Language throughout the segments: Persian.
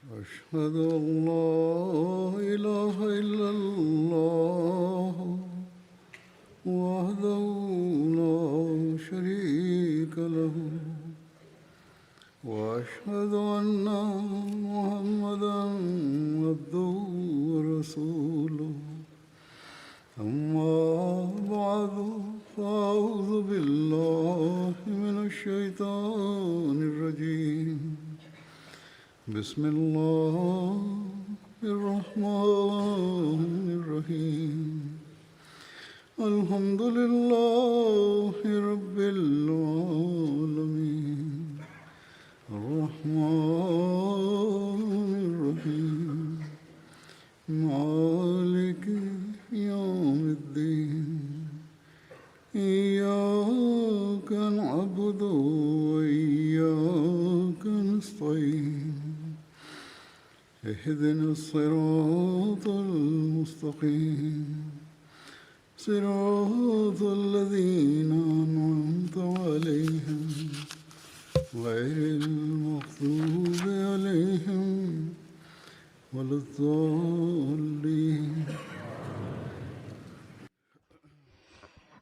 أشهد أن لا إله إلا الله وحده لا شريك له وأشهد أن محمدا عبده ورسوله أما بعد فأعوذ بالله من الشيطان الرجيم بسم الله الرحمن الرحيم الحمد لله رب العالمين الرحمن الرحيم مالك يوم الدين إياك نعبد وإياك نستعين اهدنا الصراط المستقيم صراط الذين أنعمت عليهم غير المغضوب عليهم ولا الضالين.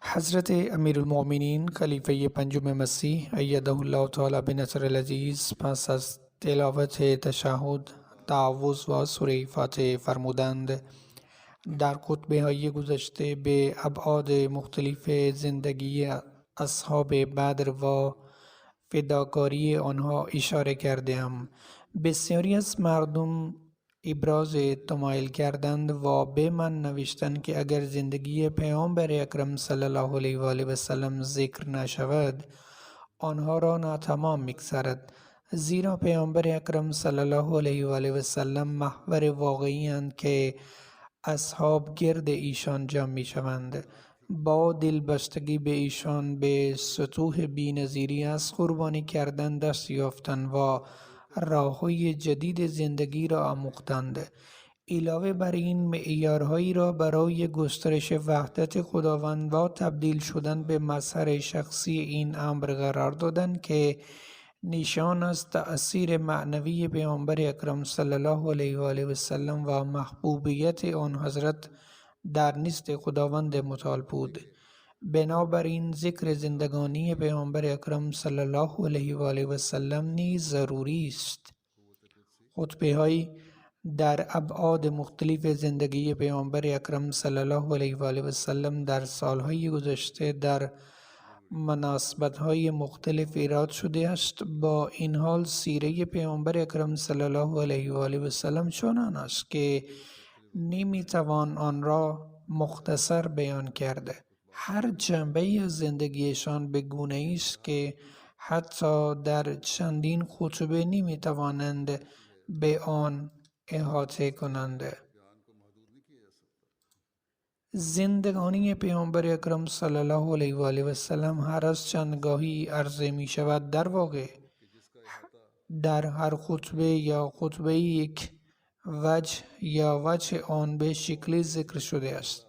حضرت امیرالمؤمنین خلیفه پنجم مسیح ایده الله تعالی بنصر العزیز پس از تلاوت تشهد تعوذ و سوره فاتحه فرمودند: در خطبه های گذشته به ابعاد مختلف زندگی اصحاب بدر و فداکاری آنها اشاره کرده‌ام. بسیاری از مردم ابراز تمایل کردند و به من نوشتند که اگر زندگی پیامبر اکرم صلی الله علیه و آله و سلم ذکر نشود آنها را ناتمام می‌گذرد، زیرا پیامبر اکرم صلی الله علیه و آله و سلم محور واقعی اند که اصحاب گرد ایشان جمع می‌شوند. با دلبستگی به ایشان به سطوح بی‌نظیری از قربانی کردن دست یافتند و راه‌های جدید زندگی را آموختند. علاوه بر این معیارهایی را برای گسترش وحدت خداوند و تبدیل شدن به مظهر شخصی این امر قرار دادند که نشان از تأثیر معنوی پیامبر اکرم صلی الله علیه و آله و سلم و محبوبیت آن حضرت در نزد خداوند متعال بود. بنابراین ذکر زندگانی پیامبر اکرم صلی الله علیه و آله و سلم نیز ضروری است. خطبه‌هایی در ابعاد مختلف زندگی پیامبر اکرم صلی الله علیه و آله و سلم در سالهای گذشته در مناسبت‌های مختلف ایراد شده است. با این حال سیره پیامبر اکرم صلی الله علیه و آله و سلم چنان است که نمی‌توان آن را مختصر بیان کرد. هر جنبه‌ای از زندگیشان به گونه‌ای است که حتی در چندین خطبه نمی‌توانند به آن احاطه کنند. زندگانی پیامبر اکرم صلی الله علیه و آله و سلم هر از چندگاهی عرضه می شود. در واقع در هر خطبه یا خطبه یک وجه یا وجه آن به شکلی ذکر شده است.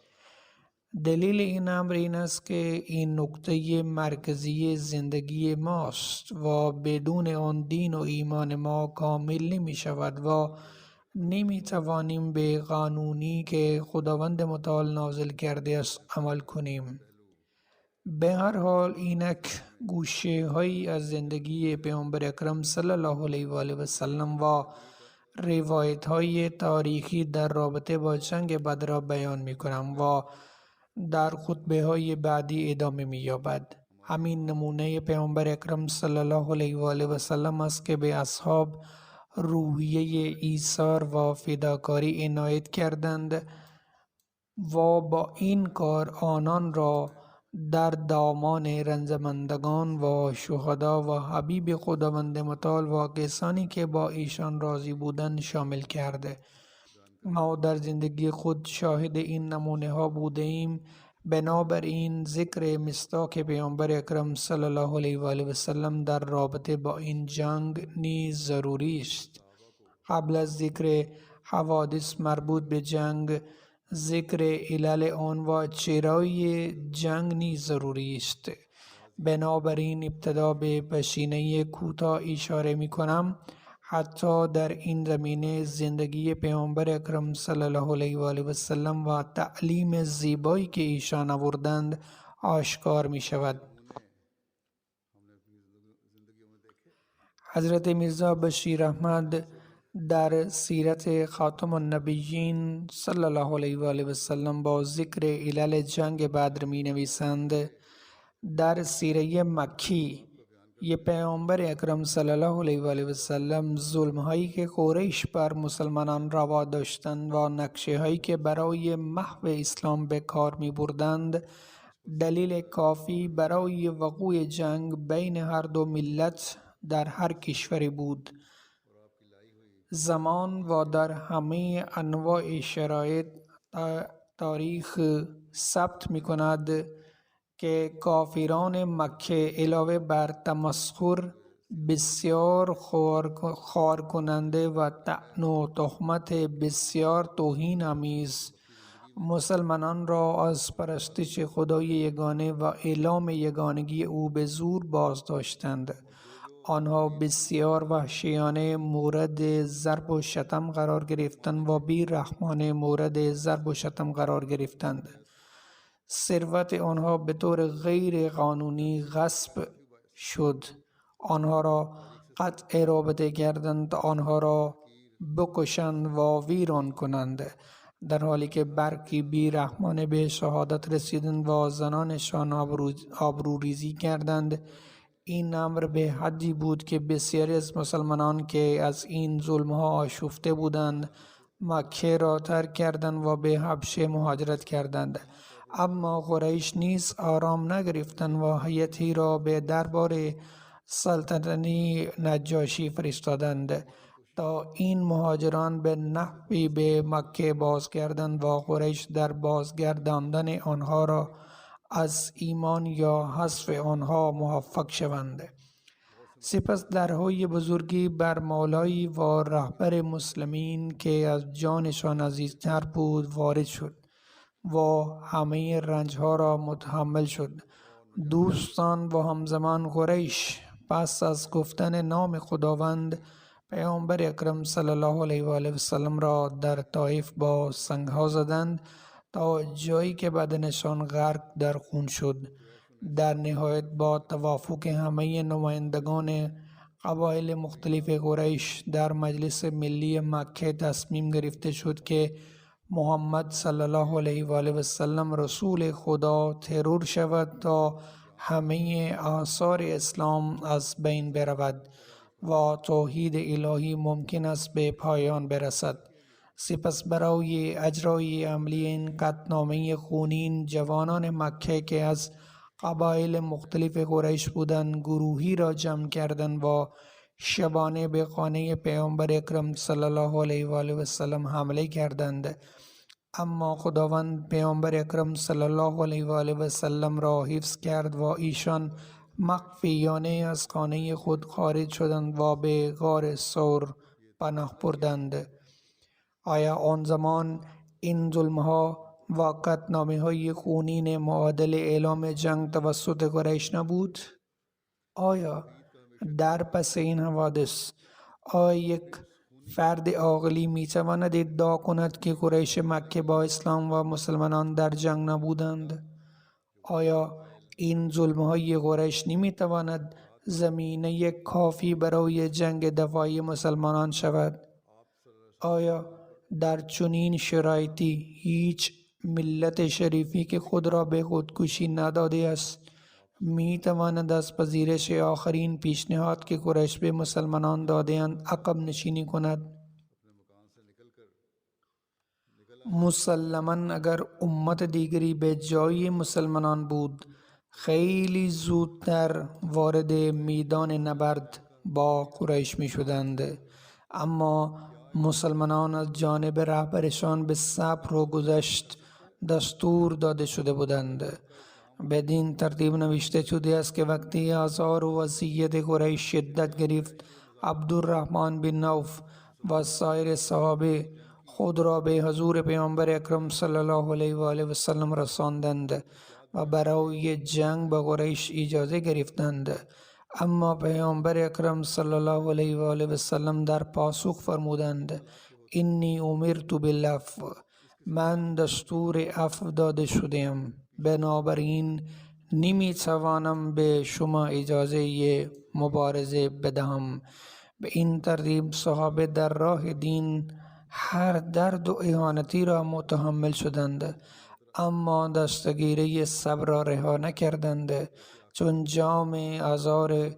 دلیل این امر این است که این نکته مرکزی زندگی ماست و بدون آن دین و ایمان ما کامل نمی شود و نمی توانیم به قانونی که خداوند متعال نازل کرده است عمل کنیم. به هر حال اینک گوشه هایی از زندگی پیامبر اکرم صلی الله علیه و آله و سلم و روایت های تاریخی در رابطه با جنگ بدر را بیان می کنم و در خطبه های بعدی ادامه می یابد. همین نمونه پیامبر اکرم صلی الله علیه و آله و سلم است که به اصحاب روحیه ایثار و فداکاری عنایت کردند و با این کار آنان را در دامان رنجمندگان و شهدا و حبیب خداوند متعال و کسانی که با ایشان راضی بودند شامل کرده. ما در زندگی خود شاهد این نمونه ها بوده ایم. بنابراین ذکر مصداق پیامبر اکرم صلی الله علیه و آله و سلم در رابطه با این جنگ نیز ضروری است. قبل از ذکر حوادث مربوط به جنگ، ذکر علل آن و چرای جنگ نیز ضروری است. بنابراین ابتدا به پشینه کوتاه اشاره می کنم. حتی در این زمینه زندگی پیامبر اکرم صلی الله علیه و آله و سلم و تعلیم زیبایی که ایشان آوردند آشکار می شود. حضرت میرزا بشیر احمد در سیرت خاتم النبیین صلی الله علیه و آله و سلم با ذکر علل جنگ بدر می نویسند: در سیره مکی یہ پیامبر اکرم صلی الله علیه و آله و سلم ظلم هایی که قریش بر مسلمانان روا داشتند و نقشه هایی که برای محو اسلام به کار می بردند دلیل کافی برای وقوع جنگ بین هر دو ملت در هر کشوری بود. زمان و در همه انواع شرایط تاریخ ثبت می کند که کافران مکه علاوه بر تمسخر بسیار خوار کننده و طعن و تهمت بسیار توهین آمیز مسلمانان را از پرستش خدای یگانه و اعلام یگانگی او به زور باز داشتند. آنها بسیار وحشیانه مورد ضرب و شتم قرار گرفتند و بی‌رحمانه مورد ضرب و شتم قرار گرفتند. ثروت آنها به طور غیر قانونی غصب شد. آنها را قطع رابطه کردند، آنها را بکشند و ویران کنند، در حالی که برخی بی‌رحمانه به شهادت رسیدند و زنانشان آبروریزی کردند. این امر به حدی بود که بسیاری از مسلمانان که از این ظلمها آشفته بودند مکه را ترک کردند و به حبشه مهاجرت کردند. اما قریش نیز آرام نگرفتند و هیئتی را به دربار سلطنتی نجاشی فرستادند تا این مهاجران به نحوی به مکه بازگردند و قریش در بازگرداندن آنها را از ایمان یا حذف آنها موفق شوند. سپس درهای بزرگی بر مولایی و رهبر مسلمین که از جانشان عزیزتر بود وارد شد و همه رنجها را متحمل شد. دوستان و همزمان قریش پس از گفتن نام خداوند پیامبر اکرم صلی الله علیه و آله و سلم را در طائف با سنگها زدند تا جایی که بدنشان غرق در خون شد. در نهایت با توافق همه نمایندگان قبایل مختلف قریش در مجلس ملی مکه تصمیم گرفته شد که محمد صلی الله علیه و آله و سلم رسول خدا ترور شود تا همه آثار اسلام از بین برود و توحید الهی ممکن است به پایان برسد. سپس برای اجرای عملی این قطعنامه خونین جوانان مکه که از قبایل مختلف قریش بودند گروهی را جمع کردند و شبانه به خانه پیامبر اکرم صلی الله علیه و آله و سلم حمله کردند. اما خداوند پیامبر اکرم صلی الله علیه و آله و سلم را حفظ کرد و ایشان مخفیانه از خانه خود خارج شدند و به غار ثور پناه بردند. آیا آن زمان این ظلمها و قطعنامه‌های خونین معادل اعلام جنگ توسط قریش نبود؟ آیا در پس این حوادث یک فرد عاقلی میتواند ادعا کند که قریش مکه با اسلام و مسلمانان در جنگ نبودند؟ آیا این ظلمهای قریش نمیتواند زمینه کافی برای جنگ دفاعی مسلمانان شود؟ آیا در چنین شرایطی هیچ ملت شریفی که خود را به خودکشی نداده است می تواند از پذیرش آخرین پیشنهاد که قریش به مسلمانان داده‌اند عقب نشینی کند؟ مسلماً اگر امت دیگری به جای مسلمانان بود خیلی زودتر وارد میدان نبرد با قریش می شدند. اما مسلمانان از جانب رهبرشان به صبر و گذشت دستور داده شده بودند. بدین ترتیب نوشته شده است که وقتی آزار و اذیت قریش شدت گرفت عبدالرحمن بن عوف و سایر صحابه خود را به حضور پیامبر اکرم صلی الله علیه و آله و سلم رساندند و برای جنگ با قریش اجازه گرفتند. اما پیامبر اکرم صلی الله علیه و آله و سلم در پاسخ فرمودند اینی امرت بالعفو، من دستور عفو داده شدم، بنابراین نمی توانم به شما اجازه مبارزه بدهم. به این ترتیب صحابه در راه دین هر درد و اهانتی را متحمل شدند، اما دستگیری صبر را رها نکردند. چون جام ازار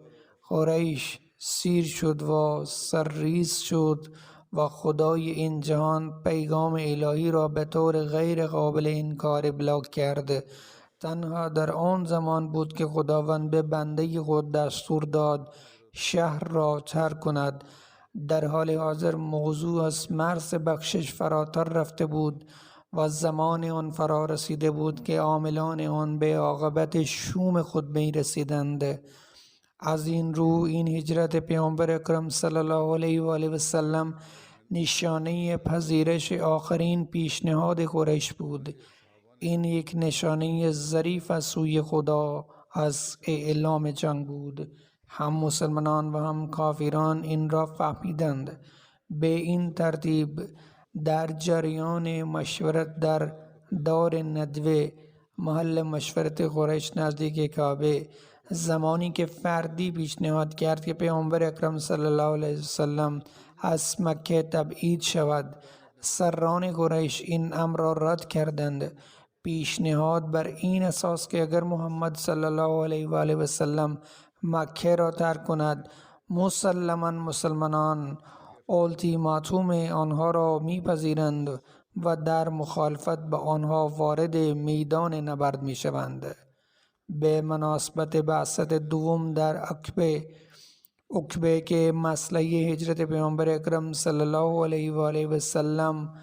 قریش سیر شد و سرریز شد و خدای این جهان پیغام الهی را به طور غیر قابل انکار ابلاغ کرد، تنها در آن زمان بود که خداوند به بنده خود دستور داد شهر را ترک کند. در حال حاضر موضوع از مرز بخشش فراتر رفته بود و زمان آن فرا رسیده بود که عاملان آن به عاقبت شوم خود می رسیدند. از این رو این هجرت پیامبر اکرم صلی الله علیه و آله و سلم نشانه پذیرش آخرین پیشنهاد قریش بود. این یک نشانه ظریف از سوی خدا از اعلام جنگ بود. هم مسلمانان و هم کافران این را فهمیدند. به این ترتیب در جریان مشورت در دار ندوه، محل مشورت قریش نزدیک کعبه، زمانی که فردی پیشنهاد کرد که پیامبر اکرم صلی الله علیه وسلم از مکه تبعید شود، سران قریش این امر را رد کردند. پیشنهاد بر این اساس که اگر محمد صلی الله علیه و آله و سلم مکه را ترک کند، مسلماً مسلمانان اولتیماتوم آنها را میپذیرند و در مخالفت به آنها وارد میدان نبرد میشوند. به مناسبت بعثت دوم در عقبه که مسئله هجرت پیامبر اکرم صلی الله علیه و آله و سلم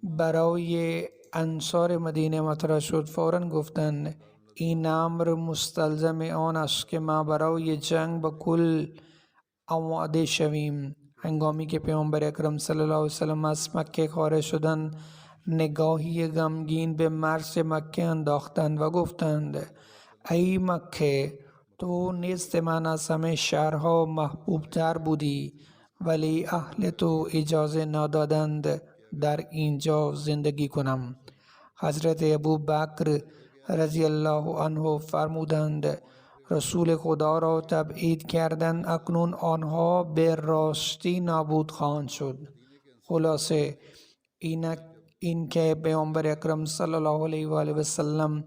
برای انصار مدینه مطرح شد، فوراً گفتند این امر مستلزم آن است که ما برای جنگ به کل آماده شویم. هنگامی که پیامبر اکرم صلی الله علیه و سلم از مکه خارج شدند، نگاهی غمگین به مرز مکه انداختند و گفتند ای مکه، تو نزد من از همه شهرها محبوب تر بودی، ولی اهل تو اجازه ندادند در اینجا زندگی کنم. حضرت ابوبکر رضی الله عنه فرمودند رسول خدا را تبعید کردن، اکنون آنها به راستی نابود خواهند شد. خلاصه این که پیامبر اکرم صلی الله علیه و آله و سلم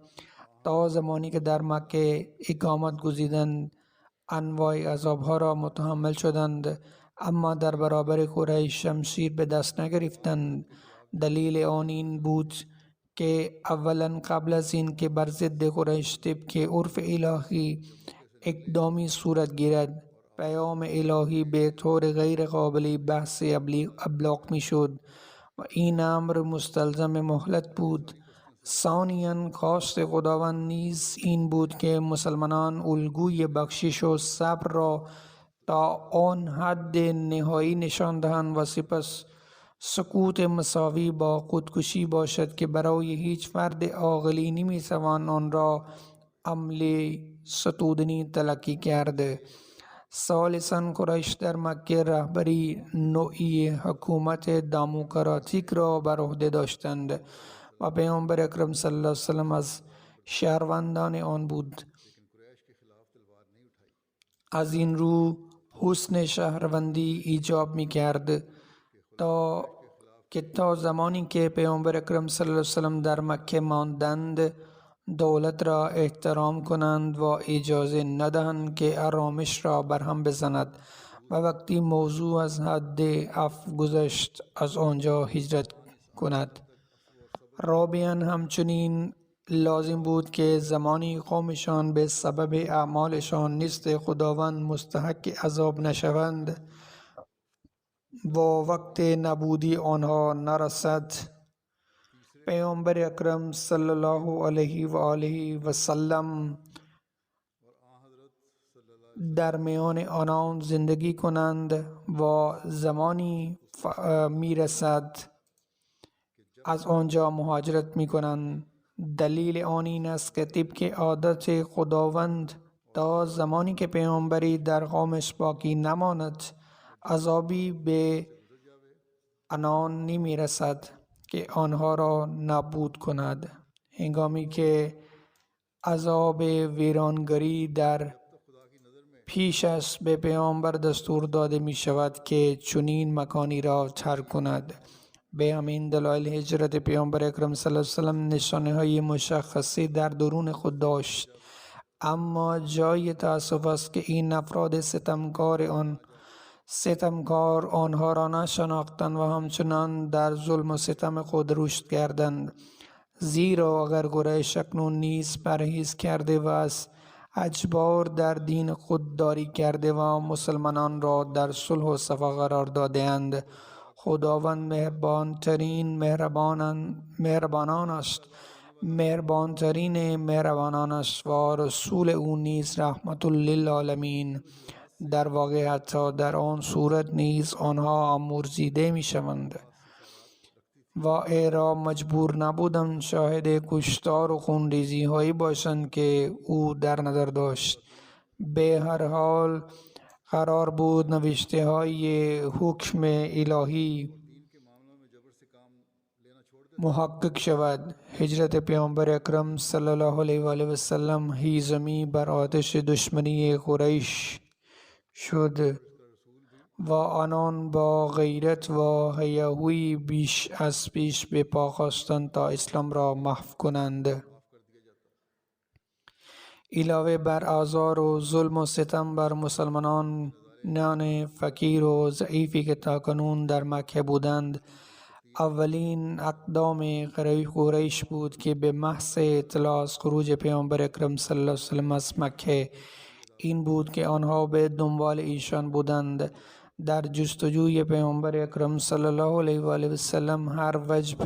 تا زمانی که در مکه اقامت گزیدند انواع عذابها را متحمل شدند، اما در برابر قریش شمشیر به دست نگرفتند. دلیل آن این بود که اولا قبل از این که بر ضد قریش طبق عرف الهی اقدامی صورت گیرد، پیام الهی به طور غیر قابل بحث ابلاغ می شد و این امر مستلزم مهلت بود. ثانیاً خواست خداوند نیز این بود که مسلمانان الگوی بخشش و صبر را تا آن حد نهایی نشان دهند و سپس سکوت مساوی با خودکشی باشد که برای هیچ فرد عاقلی نمیتوان آن را عملی ستودنی تلقی کرده. ثالثاً قریش در مکه رهبری نوعی حکومت دموکراتیک را بر عهده داشتند و پیامبر اکرم صلی الله علیه و سلم از شهروندان آن بود. از این رو حسن شهروندی ایجاب می کرد تا زمانی که پیامبر اکرم صلی الله علیه و سلم در مکه ماندند، دولت را احترام کنند و اجازه ندهند که آرامش را برهم بزند و وقتی موضوع از حد عفو گذشت از آنجا هجرت کند. رابعاً همچنین لازم بود که زمانی قومشان به سبب اعمالشان نزد خداوند مستحق عذاب نشوند و وقت نابودی آنها نرسد. پیامبر اکرم صلی الله علیه و آله و سلم در میان آنان زندگی کنند و زمانی میرسد از آنجا مهاجرت می کنند. دلیل آن این است که طبق عادت خداوند تا زمانی که پیامبری در قومش باقی نماند عذابی به آنان نمی رسد که آنها را نابود کند. هنگامی که عذاب ویرانگری در پیش است به پیامبر دستور داده می شود که چنین مکانی را ترک کند. به همین دلایل هجرت پیامبر اکرم صلی الله علیه وسلم نشانه های مشخصی در درون خود داشت، اما جای تأسف است که این افراد ستمکار آنها را نشناختند و همچنان در ظلم و ستم خود رشد کردند. زیرا اگر قریش اکنون نیز پرهیز کرده و از اجبار در دین خود داری کرده و مسلمانان را در صلح و صفا قرار داده‌اند، خداوند مهربانترین مهربانان است و رسول او نیز رحمت للعالمین. در واقع حتی در آن صورت نیز آنها آمرزیده می شوند و ای را مجبور نبودند شاهد کشتار و خونریزی هایی باشند که او در نظر داشت. به هر حال قرار بود نوشته های حکم الهی محقق شود. هجرت پیامبر اکرم صلی الله علیه و آله و سلم هیزمی بر آتش دشمنی قریش شد و آنان با غیرت و هیاهویی بیش از پیش به پا خواستند تا اسلام را محو کنند. علاوه بر آزار و ظلم و ستم بر مسلمانان فقیر و ضعیفی که تاکنون در مکه بودند، اولین اقدام قریش بود که به محض اطلاع از خروج پیامبر اکرم صلی الله علیه و سلم از مکه این بود که آنها به دنبال ایشان بودند. در جستجوی پیامبر اکرم صلی الله علیه و آله و سلم هر وجب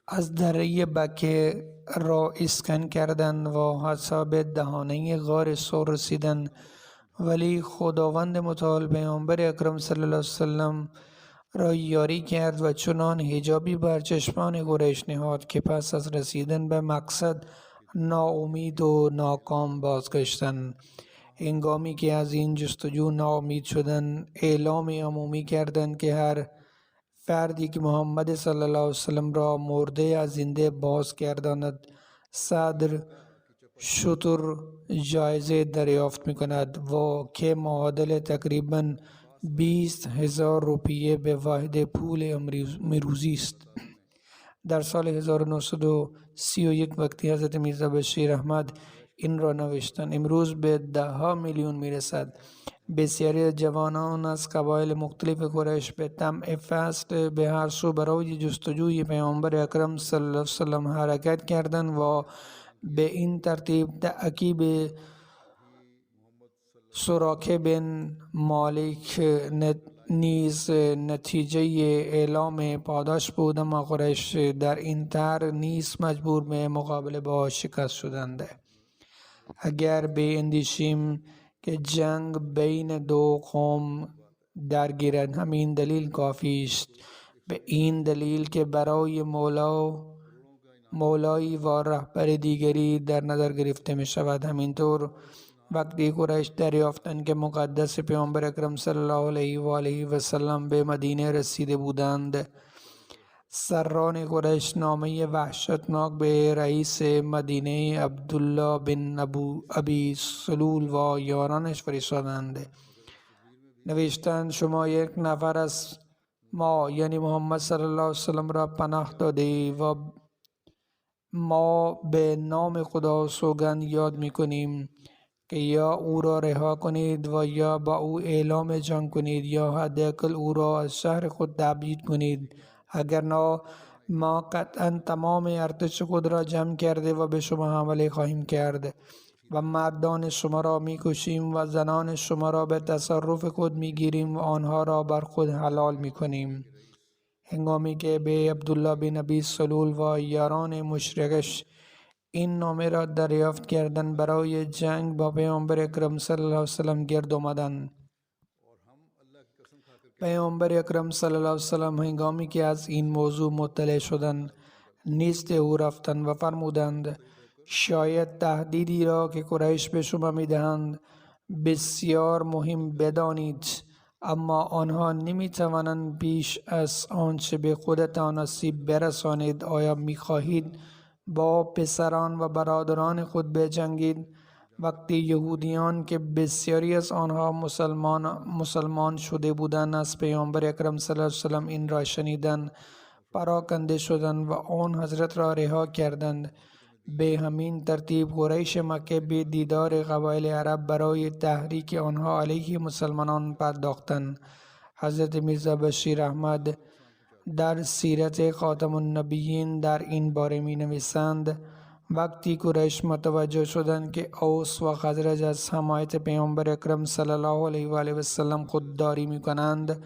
از دره بکه را اسکن کردند و حتی به دهانه غار ثور رسیدند، ولی خداوند متعال پیامبر اکرم صلی الله علیه و سلم را یاری کرد و چنان حجابی بر چشمان قریش نهاد که پس از رسیدن به مقصد ناامید و ناکام بازگشتند. هنگامی که از این جستجو ناامید شدند، اعلام عمومی کردند که هر فردی که محمد صلی الله علیه وسلم را مرده از زنده بازگرداند 100 شتر جایزه دریافت می‌کند و که معادل تقریباً 20,000 روپیه به واحد پول امروزی است. در سال 1931 وقتی حضرت میرزا بشیر احمد این را نوشتند، امروز به 10 میلیون میرسد. بسیاری از جوانان از قبایل مختلف قریش به طمع فصل به هر سو برای جستجوی پیامبر اکرم صلی الله علیه وسلم حرکت کردند و به این ترتیب تعقیب سراقه بن مالک نیز نتیجه اعلام پاداش بود، اما قریش در این طرح نیز مجبور به مقابله با شکست شدند. اگر به اندیشیم که جنگ بین دو قوم درگیرد، همین دلیل کافی است. به این دلیل که برای مولایی و رهبر دیگری در نظر گرفته می شود. همینطور وقتی قریش دریافتند که مقدس پیامبر اکرم صلی الله علیه و آله و سلم به مدینه رسیده بودند، سران قریش نامه وحشتناک به رئیس مدینه عبدالله بن ابی سلول و یارانش فرستادند. نوشتند شما یک نفر از ما یعنی محمد صلی الله علیه وسلم را پناه داده و ما به نام خدا سوگند یاد میکنیم که یا او را رها کنید و یا با او اعلام جنگ کنید یا حداقل او را از شهر خود تبعید کنید. اگر نه ما قطعا تمام ارتش خود را جمع کرده و به شما حمله خواهیم کرد و مردان شما را میکشیم و زنان شما را به تصرف خود میگیریم و آنها را بر خود حلال میکنیم. هنگامی که به عبدالله بن ابی سلول و یاران مشرکش این نامه را دریافت کردند، برای جنگ با پیامبر اکرم صلی الله علیه وسلم گرد آمدند. پیامبر اکرم صلی الله علیه وسلم هنگامی که از این موضوع مطلع شدند نزد او رفتند و فرمودند شاید تهدیدی را که قریش به شما میدهند بسیار مهم بدانید، اما آنها نمیتوانند بیش از آنچه به خودتان آسیب برسانید. آیا میخواهید با پسران و برادران خود بجنگید؟ وقتی یهودیان که بسیاری از آنها مسلمان شده بودند از پیامبر اکرم صلی الله علیه وسلم این را شنیدند، پراکنده شدند و آن حضرت را رها کردند. به همین ترتیب قریش مکه به دیدار قبایل عرب برای تحریک آنها علیه مسلمانان پرداختند. حضرت میرزا بشیر احمد در سیرت خاتم النبیین در این باره می نویسند: وقتی قریش متوجه شدند که اوس و خزرج از حمایت پیامبر اکرم صلی الله علیه و آله و سلم خودداری می کنند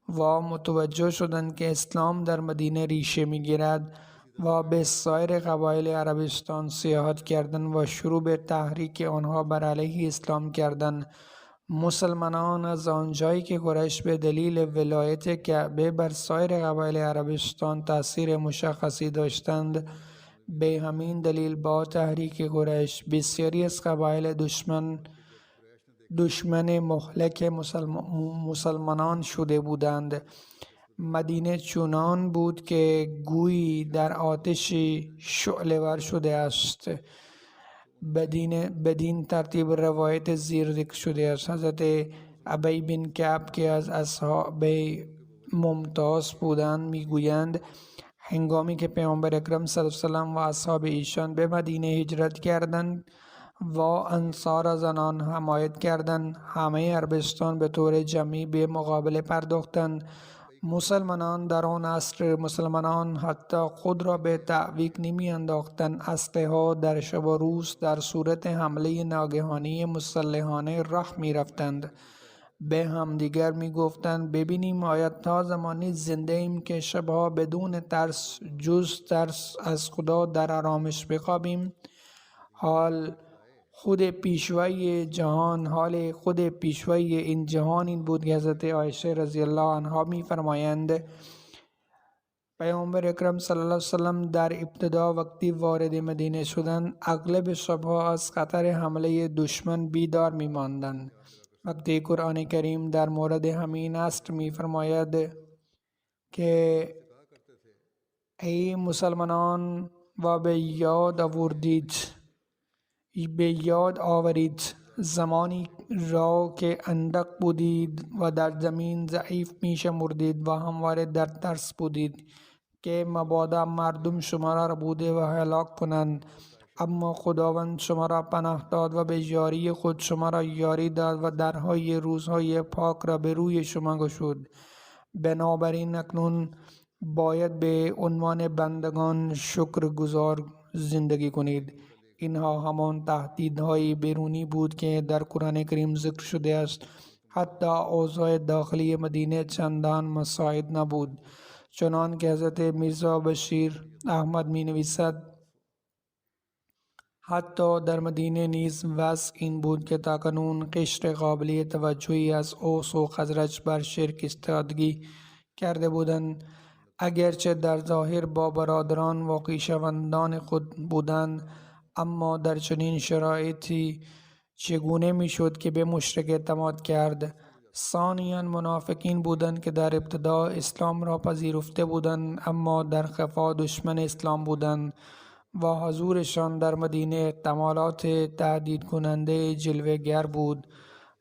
و متوجه شدند که اسلام در مدینه ریشه می گیرد و به سایر قبایل عربستان سیاحت کردند و شروع به تحریک آنها بر علیه اسلام کردند. مسلمانان از آنجایی که قریش به دلیل ولایت کعبه بر سایر قبایل عربستان تأثیر مشخصی داشتند، به همین دلیل با تحریک قریش بسیاری از قبایل دشمن مهلک مسلمانان شده بودند. مدینه چنان بود که گویی در آتش شعله‌ور شده است. بدین ترتیب روایت زیر ذکر شده است. حضرت ابی بن کعب که از اصحاب ممتاز بودند میگویند هنگامی که پیامبر اکرم صلی الله علیه وسلم و اصحاب ایشان به مدینه هجرت کردند و انصار زنان حمایت کردند، همه عربستان به طور جمعی به مقابله پرداختند. مسلمانان در آن عصر حتی خود را به تعویق نمی انداختند. اسلحه ها در شب و روز در صورت حمله ناگهانی مسلحانه راه می رفتند. به همدیگر می گفتند ببینیم آیا تا زمانی زنده ایم که شبها بدون ترس جز ترس از خدا در آرامش بخوابیم. حال خود پیشوای این جهان این بود که حضرت عایشه رضی الله عنها می فرمایند پیامبر اکرم صلی الله علیه وسلم در ابتدا وقتی وارد مدینه شدند اغلب شبها از خطر حمله دشمن بیدار می ماندند. وقتی قرآن کریم در مورد همین عصر می فرماید که ای مسلمانان و به یاد آورید زمانی را که اندک بودید و در زمین ضعیف می شمردید و همواره در ترس بودید که مبادا مردم شما را بوده و هلاک کنند، اما خداوند شما را پناه داد و به یاری خود شما را یاری داد و درهای روزهای پاک را به روی شما گشود. بنابراین اکنون باید به عنوان بندگان شکرگزار زندگی کنید. اینها همان تهدیدهای بیرونی بود که در قرآن کریم ذکر شده است. حتی اوضاع داخلی مدینه چندان مساعد نبود، چنان که حضرت میرزا بشیر احمد می نویسد حتی در مدینه نیز وضع این بود که تاکنون قشر قابل توجهی از اوس و خزرج بر شرک استادگی کرده بودند، اگرچه در ظاهر با برادران و خویشاوندان خود بودند، اما در چنین شرایطی چگونه میشد که به مشرک اعتماد کرد؟ ثانیاً منافقین بودند که در ابتدا اسلام را پذیرفته بودند اما در خفا دشمن اسلام بودند و حضورشان در مدینه احتمالات تهدید کننده جلوه گر بود.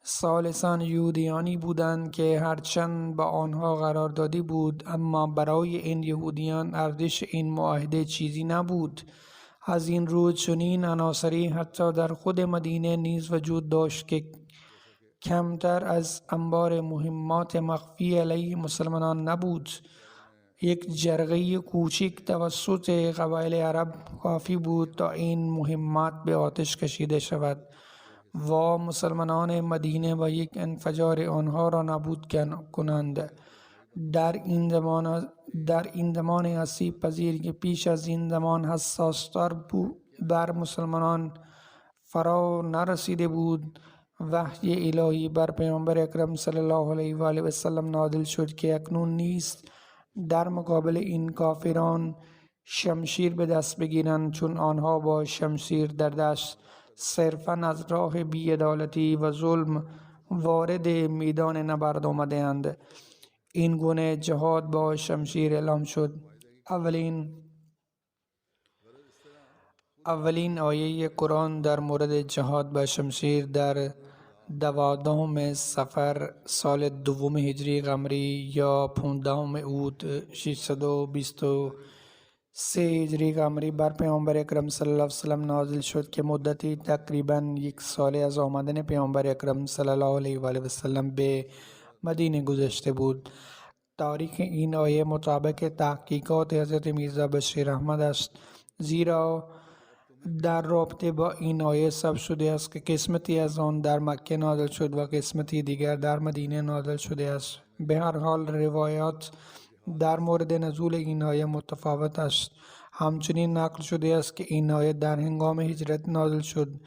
ثالثاً یهودیانی بودند که هرچند با آنها قراردادی بود اما برای این یهودیان ارزش این معاهده چیزی نبود. از این رو چنین عناصری حتی در خود مدینه نیز وجود داشت که کمتر از انبار مهمات مخفی علیه مسلمانان نبود. یک جرقه کوچک توسط قبایل عرب کافی بود تا این مهمات به آتش کشیده شود و مسلمانان مدینه و یک انفجار آنها را نابود کنند. در این زمان آسیب پذیر که پیش از این زمان حساستر بر مسلمانان فرا نرسیده بود، وحی الهی بر پیامبر اکرم صلی الله علیه و آله و سلم نازل شد که اکنون نیست در مقابل این کافران شمشیر به دست بگیرند، چون آنها با شمشیر در دست صرفاً از راه بی‌عدالتی و ظلم وارد میدان نبرد آمده‌اند. این گونه جهاد با شمشیر اعلام شد. اولین آیه قرآن در مورد جهاد با شمشیر در 12 صفر سال دوم هجری قمری یا 15 اوت 623 هجری قمری بر پیامبر اکرم صلی الله علیه وسلم نازل شد که مدتی تقریباً 1 ساله از آمدن پیامبر اکرم صلی الله علیه و وسلم به مدینه گذشته بود. تاریخ این آیه مطابق تحقیقات حضرت میرزا بشیر احمد است، زیرا در رابطه با این آیه ثبت شده است که قسمتی از آن در مکه نازل شد و قسمتی دیگر در مدینه نازل شده است. به هر حال روایات در مورد نزول این آیه متفاوت است. همچنین نقل شده است که این آیه در هنگام هجرت نازل شد،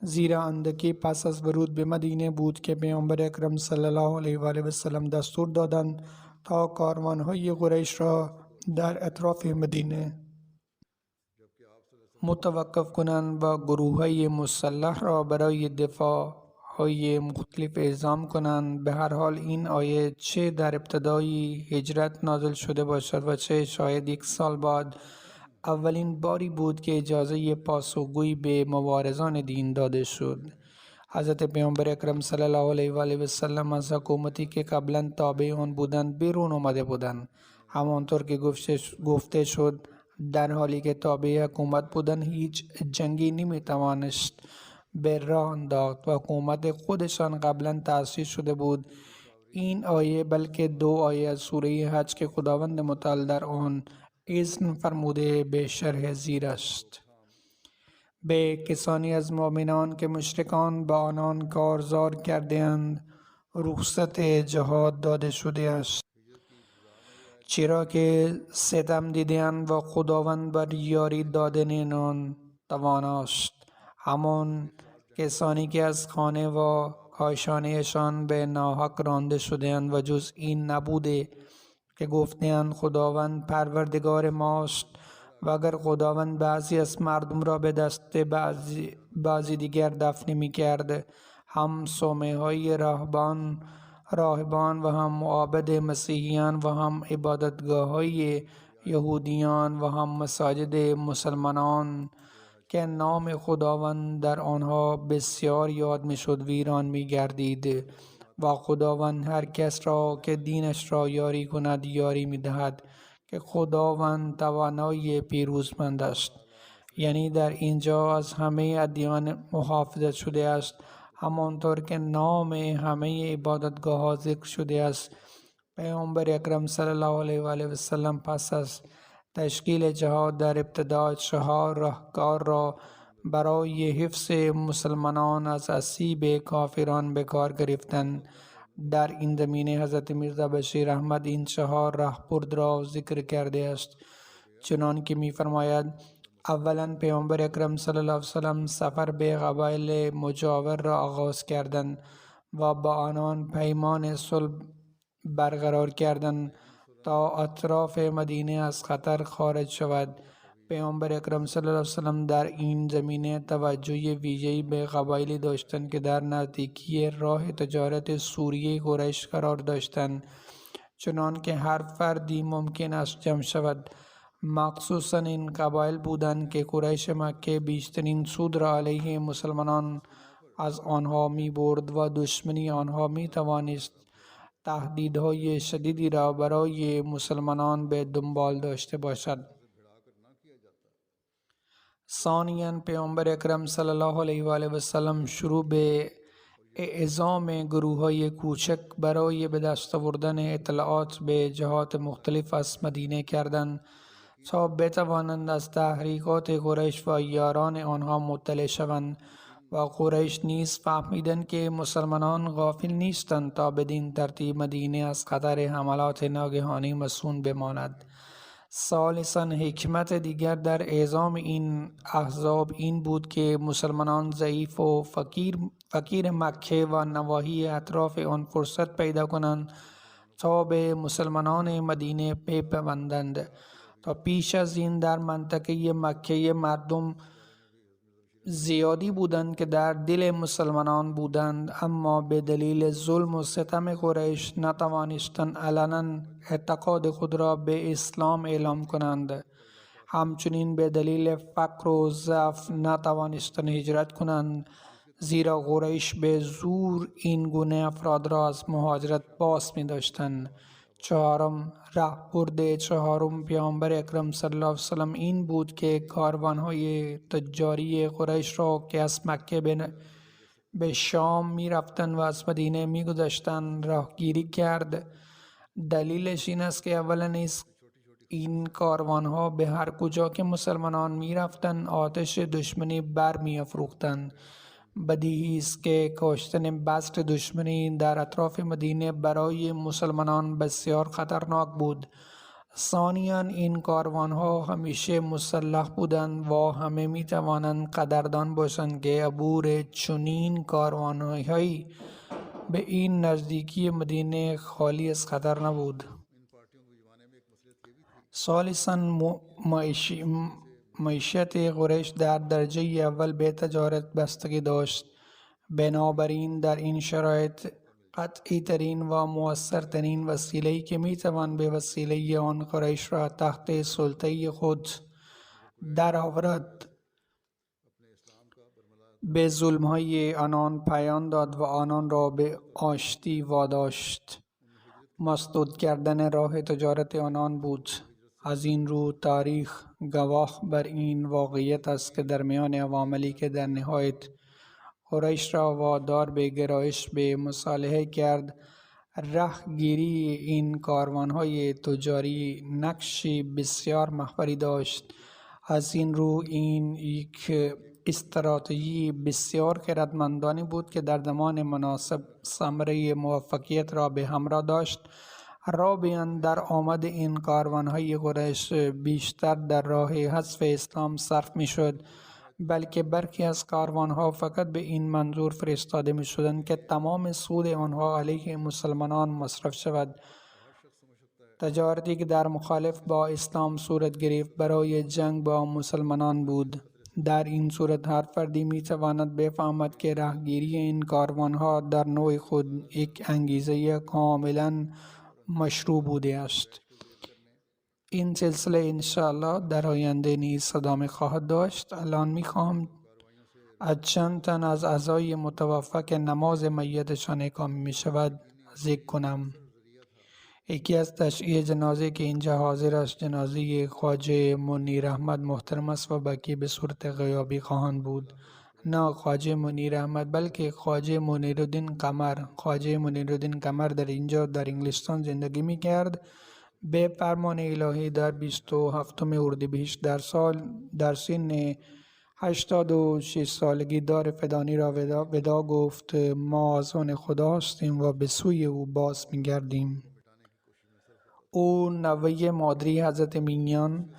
زیرا اندکی پس از ورود به مدینه بود که پیامبر اکرم صلی الله علیه و آله و سلم دستور دادند تا کاروانهای قریش را در اطراف مدینه متوقف کنند و گروه‌های مسلح را برای دفاع‌های مختلف اعزام کنند. به هر حال این آیه چه در ابتدای هجرت نازل شده باشد و چه شاید 1 سال بعد، اولین باری بود که اجازه پاسخگویی به مبارزان دین داده شد. حضرت پیامبر اکرم صلی الله علیه و آله و سلم از حکومتی که قبلا تابع آن بودند بیرون آمده بودند. همانطور که گفته شد، در حالی که تابع حکومت بودند هیچ جنگی نمیتوانست به راه انداخت و حکومت خودشان قبلا تأسیس شده بود. این آیه بلکه 2 آیه از سوره حج که خداوند متعال در آن اذن فرموده به شرح زیر است. به کسانی از مؤمنان که مشرکان با آنان کارزار کرده‌اند رخصت جهاد داده شده است، چرا که ستم دیده‌اند و خداوند بر یاری دادن آن تواناست. همان کسانی که از خانه و کاشانه‌شان به ناحق رانده شده‌اند و جز این نبوده که گفته‌اند خداوند پروردگار ماست، و اگر خداوند بعضی از مردم را به دست بعضی دیگر دفن می‌کرد، هم صومعه‌های راهبان و هم معابد مسیحیان و هم عبادتگاه‌های یهودیان و هم مساجد مسلمانان که نام خداوند در آنها بسیار یاد می‌شد ویران می‌گردید. و خداوند هر کس را که دینش را یاری کند یاری می‌دهد که خداوند توانای پیروزمند است. یعنی در اینجا از همه ادیان محافظت شده است، همانطور که نام همه عبادتگاه‌ها ذکر شده است. پیامبر اکرم صلی الله علیه و آله و سلم پس از تشکیل جهاد در ابتدا 4 راهکار را برای حفظ مسلمانان از اسیب کافران به کار گرفتند. در این زمینه حضرت میرزا بشیر احمد این 4 راهبرد را ذکر کرده است، چنانکه می‌فرماید: اولا پیامبر اکرم صلی الله علیه و سلم سفر به قبایل مجاور را آغاز کردند و با آنان پیمان صلح برقرار کردند تا اطراف مدینه از خطر خارج شود. پیامبر اکرم صلی الله علیه و سلم در این زمینه توجه ویژه‌ای به قبایلی داشتند که در نزدیکی راه تجارت سوریه قریش قرار داشتند، چنانکه هر فردی ممکن است جمع شود. مخصوصاً این قبایل بودند که قریش مکه بیشترین سود را علیه مسلمانان از آنها می برد و دشمنی آنها می توانست تهدیدهای شدیدی را برای مسلمانان به دنبال داشته باشد. ثانیاً پیامبر اکرم صلی الله علیه و آله و سلم شروع به اعزام گروه‌های کوچک برای به دست آوردن اطلاعات به جهات مختلف از مدینه کردند تا بتوانند از تحریکات قریش و یاران آنها مطلع شوند و قریش نیز فهمیدند که مسلمانان غافل نیستند تا بدین ترتیب مدینه از خطر حملات ناگهانی مصون بماند. ثالثاً حکمت دیگر در اعزام این احزاب این بود که مسلمانان ضعیف و فقیر مکه و نواحی اطراف آن فرصت پیدا کنند تا به مسلمانان مدینه بپیوندند تا پیش از این در منطقه مکه مردم زیادی بودند که در دل مسلمانان بودند، اما به دلیل ظلم و ستم قریش نتوانستند علنا اعتقاد خود را به اسلام اعلام کنند. همچنین به دلیل فقر و ضعف نتوانستند هجرت کنند، زیرا قریش به زور این گونه افراد را از مهاجرت باز می داشتند. چهارم، راهبرد چهارم پیامبر اکرم صلی الله علیه وسلم این بود که کاروانهای تجاری قریش را که از مکه به شام می رفتند و از مدینه می گذشتند راهگیری کرد. دلیلش این است که اولا این کاروانها به هر کجا که مسلمانان می رفتند آتش دشمنی بر می افروختند. بدیهی است که کشتن بذر دشمنی در اطراف مدینه برای مسلمانان بسیار خطرناک بود. ثانیاً این کاروانها همیشه مسلح بودند و همه می توانند قدردان باشند که عبور چنین کاروانهایی به این نزدیکی مدینه خالی از خطر نبود. ثالثاً معیشت قریش در درجه اول به تجارت بستگی داشت. بنابراین در این شرایط قطعی ترین و مؤثرترین وسیله‌ای که میتوان به وسیله آن قریش را تحت سلطه خود در آورد به ظلم‌های آنان پایان داد و آنان را به آشتی واداشت. مسدود کردن راه تجارت آنان بود. از این رو تاریخ گواه بر این واقعیت است که در میان عواملی که در نهایت قریش را وادار به گرایش به مصالحه کرد، راهگیری این کاروانهای تجاری نقشی بسیار محوری داشت. از این رو این یک استراتژی بسیار خردمندانه بود که در زمان مناسب ثمره موفقیت را به همراه داشت. رابعاً در آمد این کاروانهای قریش بیشتر در راه حذف اسلام صرف می شد، بلکه برخی از کاروانها فقط به این منظور فرستاده می شدند که تمام سود آنها علیه مسلمانان مصرف شود. تجارتی که در مخالف با اسلام صورت گرفت برای جنگ با مسلمانان بود. در این صورت هر فردی می تواند بفهمد که راهگیری این کاروانها در نوع خود یک انگیزه کاملا مشروع بوده است. این سلسله انشاءالله در آینده نیز ادامه خواهد داشت. الان می خواهم از چند تن از اعضای متوفا که نماز میتشان اقامه می شود ذکر کنم. یکی از تشییع جنازه که اینجا حاضر است جنازه خواجه منیر احمد محترم است و باقی به صورت غیابی خواهند بود. نه خواجه منیر احمد بلکه خواجه منیرالدین قمر. خواجه منیرالدین قمر در اینجا در انگلستان زندگی می کرد. به فرمان الهی در 27 اردیبهشت در سن 86 سالگی دار فدانی را ودا گفت. ما از آن خدا هستیم و به سوی او باز می گردیم. او نوه مادری حضرت مینیان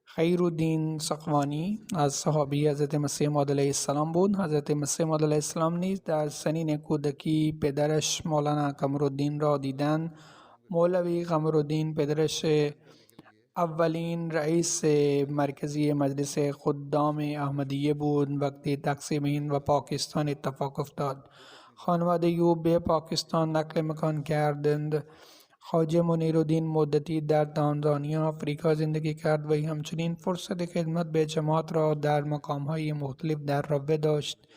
خیرالدین سقوانی از صحابی حضرت مسیح موعود علیه السلام بود. حضرت مسیح موعود علیه السلام نیز در سنین کودکی پدرش مولانا قمرالدین را دیدند. مولوی قمرالدین پدرش اولین رئیس مرکزی مجلس خدام احمدیه بود. وقتی تقسیم هند و پاکستان اتفاق افتاد خانواده او به پاکستان نقل مکان کردند. خواجه منیرالدین مدتی در تانزانیا آفریقا زندگی کرد و همچنین فرصت خدمت به جماعت را در مقام‌های مختلف در رابطه داشت.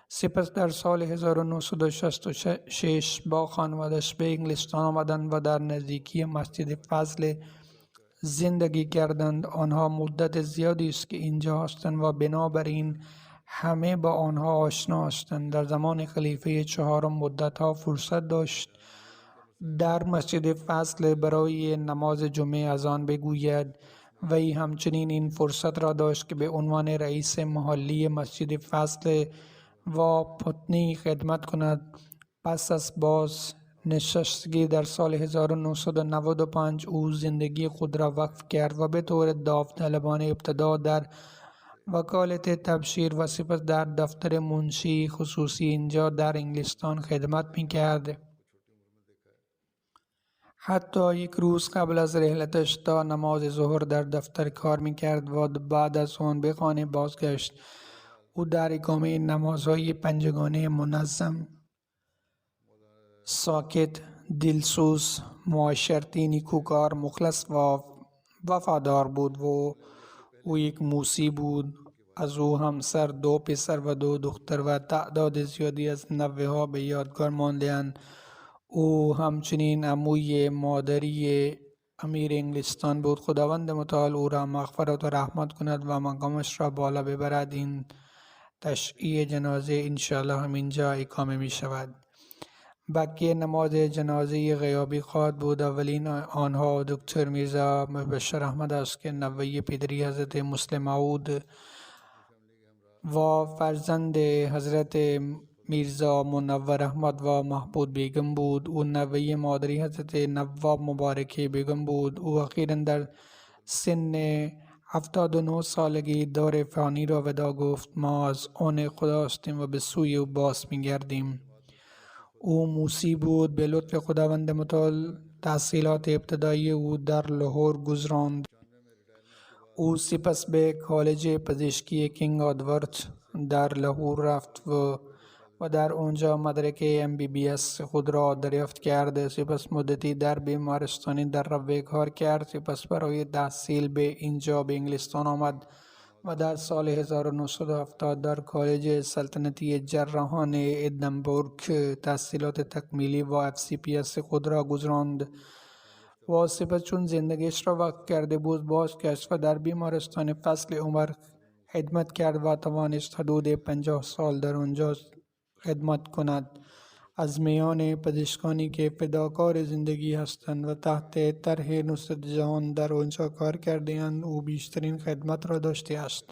سپس در سال 1966 با خانوادش به انگلستان آمدند و در نزدیکی مسجد فضل زندگی کردند. آنها مدت زیادی است که اینجا هستند و بنابراین همه با آنها آشنا هستند. در زمان خلیفه چهارم مدتها فرصت داشت در مسجد فضل برای نماز جمعه اذان بگوید. وی همچنین این فرصت را داشت که به عنوان رئیس محلی مسجد فضل و پتنی خدمت کند. پس از باز نشستگی در سال 1995 او زندگی خود را وقف کرد و به طور داوطلبانه ابتدا در وکالت تبشیر و سپس در دفتر منشی خصوصی اینجا در انگلستان خدمت می کرد. حتی یک روز قبل از رحلتش تا نماز ظهر در دفتر کار میکرد و بعد از آن به خانه بازگشت. او در اقامه نمازهای پنجگانه منظم، ساکت، دلسوز، معاشرتی نیکوکار، مخلص و وفادار بود و او یک موسی بود. از او همسر، دو پسر و دو دختر و تعداد زیادی از نوه ها به یادگار مانده‌اند. او همچنین عموی مادری امیر انگلستان بود. خداوند متعال او را مغفرت و رحمت کند و مقامش را بالا ببرد. این تشییع جنازه انشاءالله همینجا اقامه می شود. بقیه نماز جنازه غیابی خواهد بود. اولین آنها دکتر میرزا مبشر احمد است که نوه پدری حضرت مسلم معود و فرزند حضرت میرزا منور احمد و محمود بیگم بود. او نوه مادری حضرت نواب مبارک بیگم بود. او اخیراً در سن 79 سالگی دور فانی را ودا گفت. ما از آن خدا هستیم و به سوی او باز می‌گردیم. او موسی بود. به لطف خداوند متعال تحصیلات ابتدایی او در لاهور گذراند. او سپس به کالج پزشکی کینگ آدورت در لاهور رفت و در آنجا مدرک MBBS خود را دریافت کرد. سپس مدتی در بیمارستانی در ربوه کار کرد. سپس برای تحصیل به اینجا به انگلستان آمد و در سال 1970 در کالج سلطنتی جراحان ادنبورگ تحصیلات تکمیلی و FCPS خود را گذراند و سپس چون زندگیش را وقف کرده بود بازگشت و در بیمارستان فصل عمر خدمت کرد و توانست حدود 50 سال در آنجا خدمت کند. از میان پزشکانی که فداکار زندگی هستند و تحت طرح نصرت جهان در آنجا کار کرده‌اند، او بیشترین خدمت را داشته است.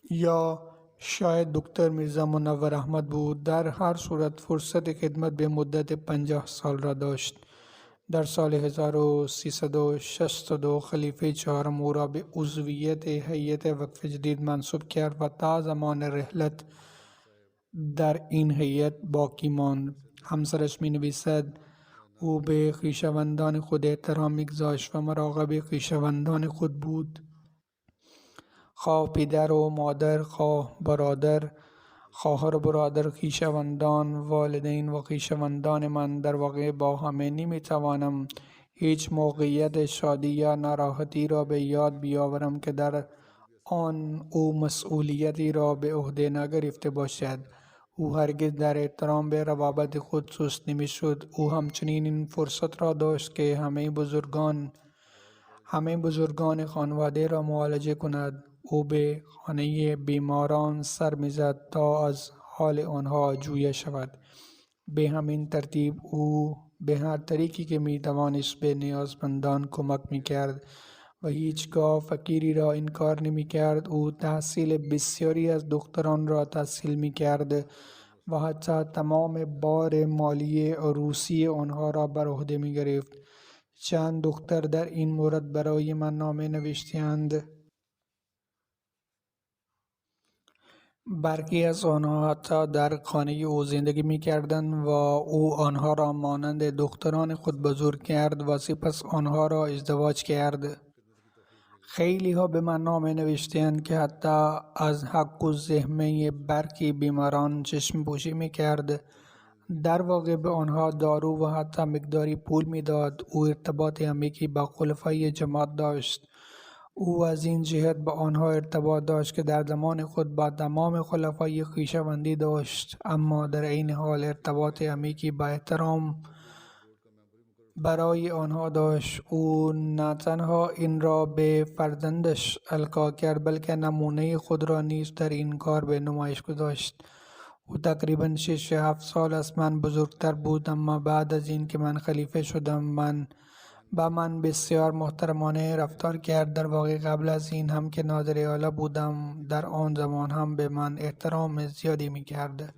یا شاید دکتر میرزا منور احمد بود. در هر صورت فرصت خدمت به مدت 50 سال را داشت. در سال 1362 خلیفه چهارم او را به عضویت هیئت وقف جدید منصوب کرد و تا زمان رحلت در این هیئت باقی ماند. همسرش می نویسد او به خویشاوندان خود احترام می‌گذاشت و مراقب خویشاوندان خود بود. خواه پدر و مادر، خواه برادر، خواهر و برادر، خویشاوندان، والدین و خویشاوندان من، در واقع با همه نمی‌توانم هیچ موقعیت شادی یا ناراحتی را به یاد بیاورم که در آن او مسئولیتی را به عهده نگرفته باشد. او هرگز در احترام به روابط خود سست نمی‌شد. او همچنین این فرصت را داشت که همه بزرگان خانواده را معالجه کند. او به خانه بیماران سر می‌زد تا از حال آنها جویا شود. به همین ترتیب او به هر طریقی که می‌توانست به نیازمندان کمک می‌کرد و هیچگاه فقیری را انکار نمی‌کرد. او تحصیل بسیاری از دختران را تحصیل می‌کرد و حتی تمام بار مالی عروسی آنها را بر عهده می‌گرفت. چند دختر در این مورد برای من نامه نوشته‌اند. برخی از آنها حتی در خانه او زندگی می‌کردند و او آنها را مانند دختران خود بزرگ کرد و سپس آنها را ازدواج کرد. خیلی ها به من نامه نوشته‌اند که حتی از حق و زحمه برخی بیماران چشم پوشی می‌کرد. در واقع به آنها دارو و حتی مقداری پول می‌داد. او ارتباط عمیقی با خلفای جماعت داشت. او از این جهت با آنها ارتباط داشت که در زمان خود با تمام خلفای خویشاوندی داشت، اما در عین حال ارتباط عمیقی با احترام برای آنها داشت. او نه تنها این را به فرزندش القا کرد بلکه نمونه خود را نیز در این کار به نمایش گذاشت. او تقریباً 6-7 سال از من بزرگتر بود، اما بعد از این که من خلیفه شدم با من بسیار محترمانه رفتار کرد. در واقع قبل از این هم که ناظر اعلی بودم در آن زمان هم به من احترام زیادی می کرد.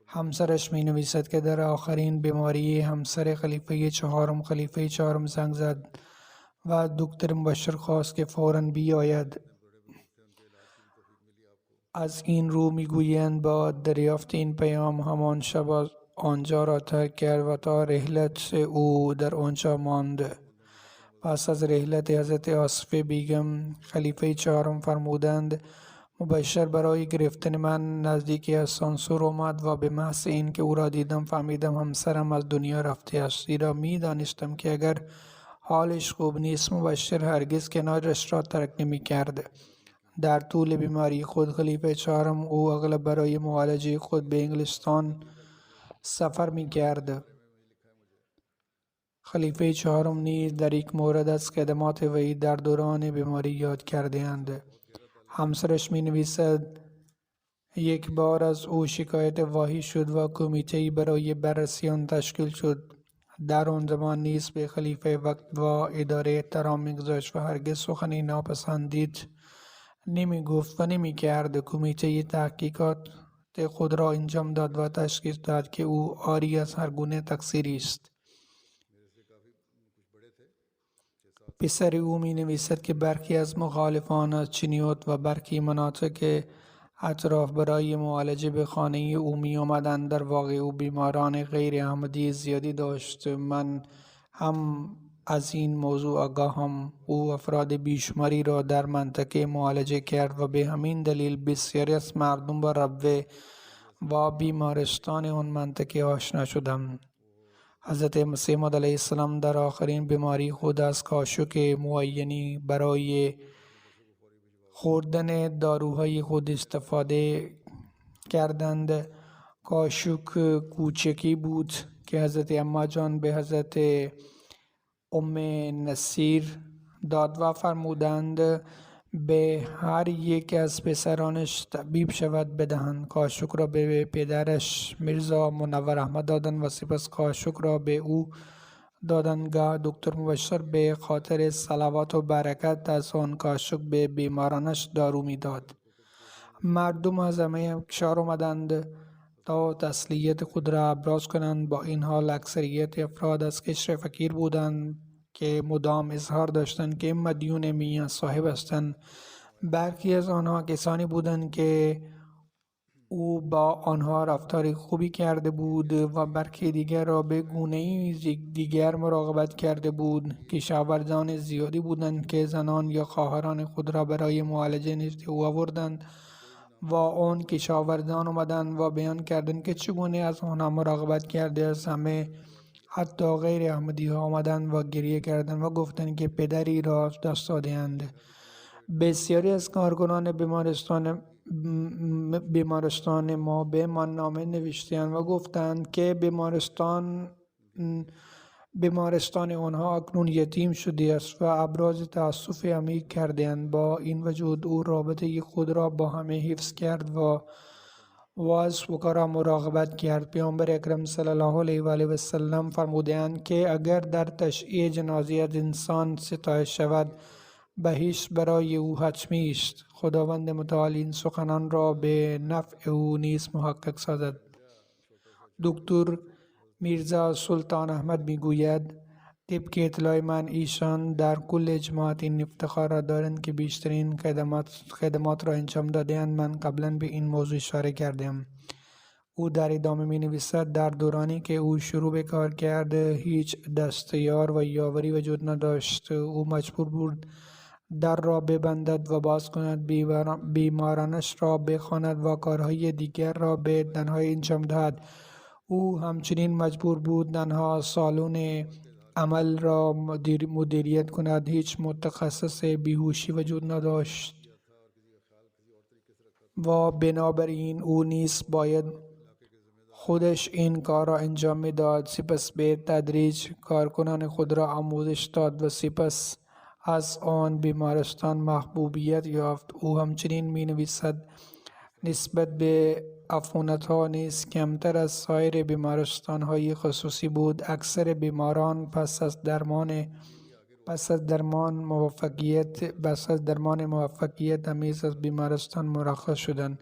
همسرش می نویسد که در آخرین بیماری همسر خلیفه چهارم زنگ زد و دکتر مبشر خواست که فوراً بیاید. از این رو میگویند با دریافت این پیام همان شب آنجا را ترک کرد و تا رحلت او در آنجا ماند. پس از رحلت حضرت آصفه بیگم خلیفه چهارم فرمودند مبشر برای گرفتن من نزدیک آسانسور آمد و به محض این که او را دیدم فهمیدم همسرم از دنیا رفته است، زیرا می دانستم که اگر حالش خوب نیست مبشر هرگز کنارش را ترک نمی کرد. در طول بیماری خود خلیفه چهارم او اغلب برای معالجه خود به انگلستان سفر می کرد. خلیفه چهارم نیز در یک مورد از خدمات وی در دوران بیماری یاد کرده اند. همسرش می نویسد یک بار از او شکایت واهی شد و کمیته‌ای برای بررسی آن تشکیل شد. در آن زمان نیز به خلیفه وقت و اداره احترام می‌گذاشت و هرگز سخنی ناپسندید نمی گفت و نمی کرد. کمیته تحقیقات خود را انجام داد و تشخیص داد که او عاری از هر گونه تقصیری است. پسر او می نویسد که برخی از مخالفان از چینیوت و برخی مناطق اطراف برای معالجه به خانه او می آمدند. در واقع او بیماران غیر احمدی زیادی داشت. من هم از این موضوع آگاهم. او افراد بیشماری را در منطقه معالجه کرد و به همین دلیل بسیاری از مردم با روی و بیمارستان آن منطقه آشنا شدند. حضرت مسیح موعود علیه السلام در آخرین بیماری خود از کاشک معینی برای خوردن داروهای خود استفاده کردند. کاشک کوچکی بود که حضرت اما جان به حضرت ام نصیر داد و فرمودند به هر یک از پسرانش طبیب شود بدهند. کاشک را به پدرش میرزا منور احمد دادند و سپس کاشک را به او دادند. گاه دکتر مبشر به خاطر صلوات و برکت از آن کاشک به بیمارانش دارو میداد. مردم از همه کشور آمدند تا تسلیت خود را ابراز کنند. با این حال اکثریت افراد از قشر فقیر بودند که مدام اظهار داشتند که مدیون میاں صاحب هستند. برخی از آنها کسانی بودند که او با آنها رفتار خوبی کرده بود و برخی دیگر را به گونه‌ای دیگر مراقبت کرده بود. کشاورزان زیادی بودند که زنان یا خواهران خود را برای معالجه نزد او آوردند و آن کشاورزان آمدند و بیان کردند که چگونه از آنها مراقبت کرده است. همه حتی غیر احمدی ها آمدند و گریه کردند و گفتند که پدری را از دست داده‌اند. بسیاری از کارکنان بیمارستان ما به من نامه نوشتند و گفتند که بیمارستان آنها اکنون یتیم شده است و ابراز تأسف عمیق کردند. با این وجود او رابطه خود را با همه حفظ کرد و از فقرا مراقبت کرد. پیامبر اکرم صلی الله علیه و آله و سلم فرمودند که اگر در تشییع جنازه از انسان ستایش شود بهشت برای او حتمی است. خداوند متعال این سخنان را به نفع او نیز محقق سازد. دکتر میرزا سلطان احمد میگوید طبق اطلاع من ایشان در کل جماعت این افتخار را دارند که بیشترین خدمات را انجام داده‌اند. من قبلا به این موضوع اشاره کردم. او در ادامه می نویسد در دورانی که او شروع به کار کرد هیچ دستیار و یاوری وجود نداشت. او مجبور بود در را ببندد و باز کند، بیمارانش را بخواند و کارهای دیگر را به تنهایی انجام دهد. او همچنین مجبور بود تنها سالن عمل را مدیریت کند. هیچ متخصص بیهوشی وجود نداشت و بنابراین او نیز باید خودش این کار را انجام میداد. سپس به تدریج کارکنان خود را آموزش داد و سپس از آن بیمارستان محبوبیت یافت. او همچنین می نویسد نسبت به عفونت‌ها نیز کمتر از سایر بیمارستان‌های خصوصی بود. اکثر بیماران پس از درمان موفقیت آمیز از بیمارستان مرخص شدند.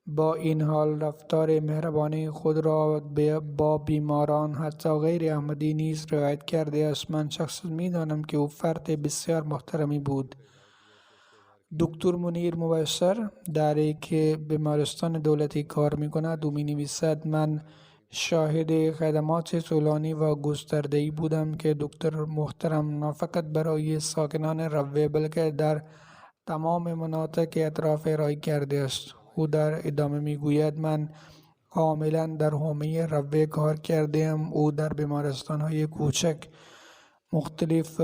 با این حال رفتار مهربانی خود را با بیماران حتی غیر احمدی نیز رعایت کرده است. من شخصا می‌دانم که او فرد بسیار محترمی بود. دکتر منیر مبشر در یک بیمارستان دولتی کار می‌کند. او می‌نویسد من شاهد خدمات طولانی و گسترده‌ای بودم که دکتر محترم نه فقط برای ساکنان ربوه بلکه در تمام مناطق اطراف ارائه کرده است. او در ادامه میگوید من کاملا در حومه ربوه کار کرده‌ام. او در بیمارستان‌های کوچک مختلف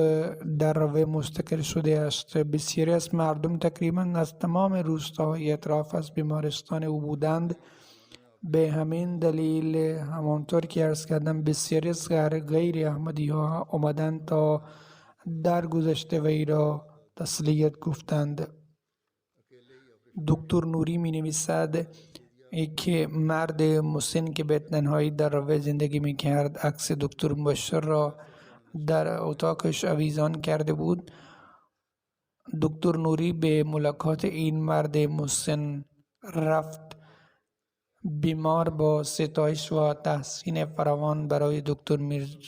در ربوه مستقر شده است. بسیاری از مردم تقریبا از تمام روستاهای اطراف از بیمارستان او بودند. به همین دلیل همانطور که عرض کردم بسیاری از غیر احمدی ها آمدند تا در گذشته وی را تسلیت گفتند. دکتر نوری می نویسد که مرد مسن که به تنهایی در ربوه زندگی می کرد عکس دکتر مبشر را در اتاقش آویزان کرده بود. دکتر نوری به ملاقات این مرد مسن رفت. بیمار با ستایش و تحسین فراوان برای دکتر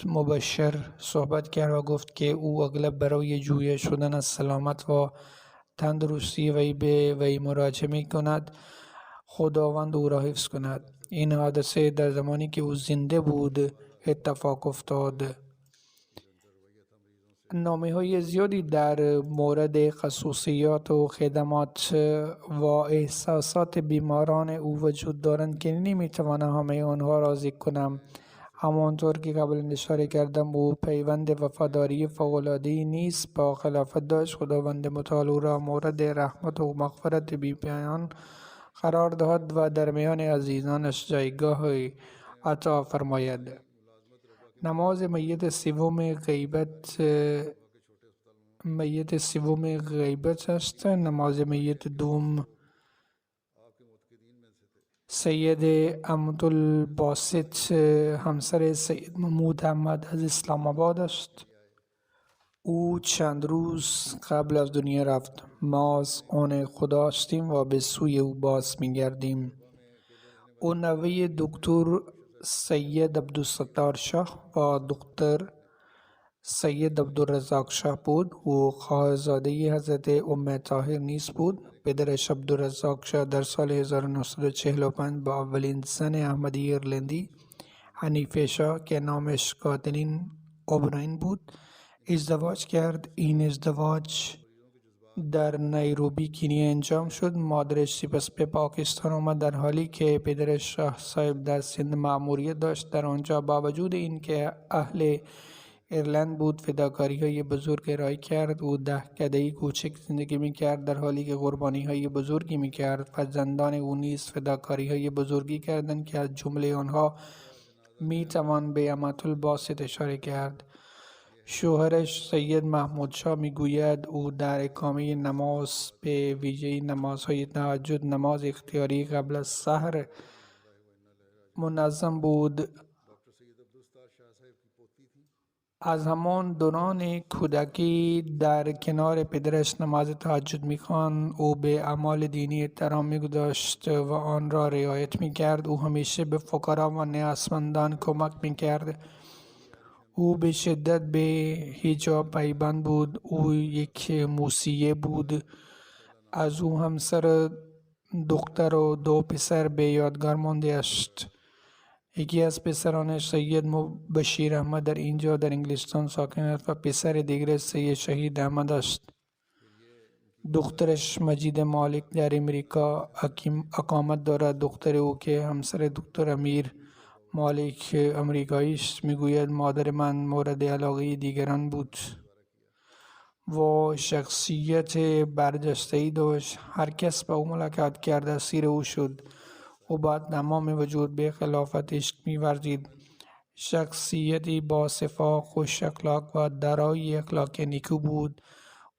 مبشر صحبت کرد و گفت که او اغلب برای جویا شدن از سلامت و تندرستی وی به وی مراجعه می کند. خداوند او را حفظ کند. این حادثه در زمانی که او زنده بود اتفاق افتاد. نامه‌های زیادی در مورد خصوصیات و خدمات و احساسات بیماران او وجود دارند که نمیتوانم همه آنها را ذکر کنم. همانطور که قبل اشاره کردم او پیوند وفاداری فوق‌العاده‌ای نیست با خلافت داشت. خداوند متعال او را مورد رحمت و مغفرت بی‌پایان قرار دهد و در میان عزیزانش جایگاهی عطا فرماید. نماز میت سوم غیبت است. نماز میت دوم سید عبدالباسط همسر سید محمود احمد از اسلام آباد است. او چند روز قبل از دنیا رفت. ما از آن خدا هستیم و به سوی او باز می‌گردیم. او نوه دکتر سید عبدالستار شاه و دکتر سید عبدالرزاق شاه بود. او خواهرزاده حضرت ام طاهر نیز بود. پدرش عبدالرزاق شاه در سال 1945 با اولین زن احمدی ایرلندی حنیفه شاه که نامش کاترین اوبراین بود ازدواج کرد. این ازدواج در نیروبی کنیا انجام شد. مادرش سپس به پاکستان آمد در حالی که پدرش شاه صاحب در سند مأموریت داشت. در آنجا با وجود اینکه اهل ایرلند بود فداکاری‌های بزرگ ارائه کرد. او 10 کده‌ای کوچک زندگی می‌کرد در حالی که قربانی‌های بزرگی می‌کرد. فرزندان او نیز فداکاری‌های بزرگی کردند که از جمله آنها می‌توان به امةالباسط اشاره کرد. شوهرش سید محمود شاه میگوید او در اقامه نماز به ویژه نمازهای تهجد نماز اختیاری قبل از سحر منظم بود. از همان دوران کودکی در کنار پدرش نماز تهجد می‌خواند. او به اعمال دینی احترام می‌گذاشت و آن را رعایت می‌کرد. او همیشه به فقرا و نیازمندان کمک می‌کرد. او به شدت به حجاب پایبند بود. او یک موسیه بود. از او همسر دختر و 2 پسر به یادگار مانده است. یکی از پسرانش سید بشیر احمد در اینجا در انگلستان ساکن است و پسر دیگر سید شهید احمد است. دخترش مجید مالک در امریکا اقامت دارد. دختر او که همسر دکتر امیر مالک امریکایی است میگوید مادر من مورد علاقه دیگران بود و شخصیت برجسته‌ای داشت. هر کس با او ملاقات کرد اسیر او شد. او با تمام وجود به خلافت عشق می‌ورزید. شخصیتی با صفا، خوش اخلاق و دارای اخلاق نیکو بود.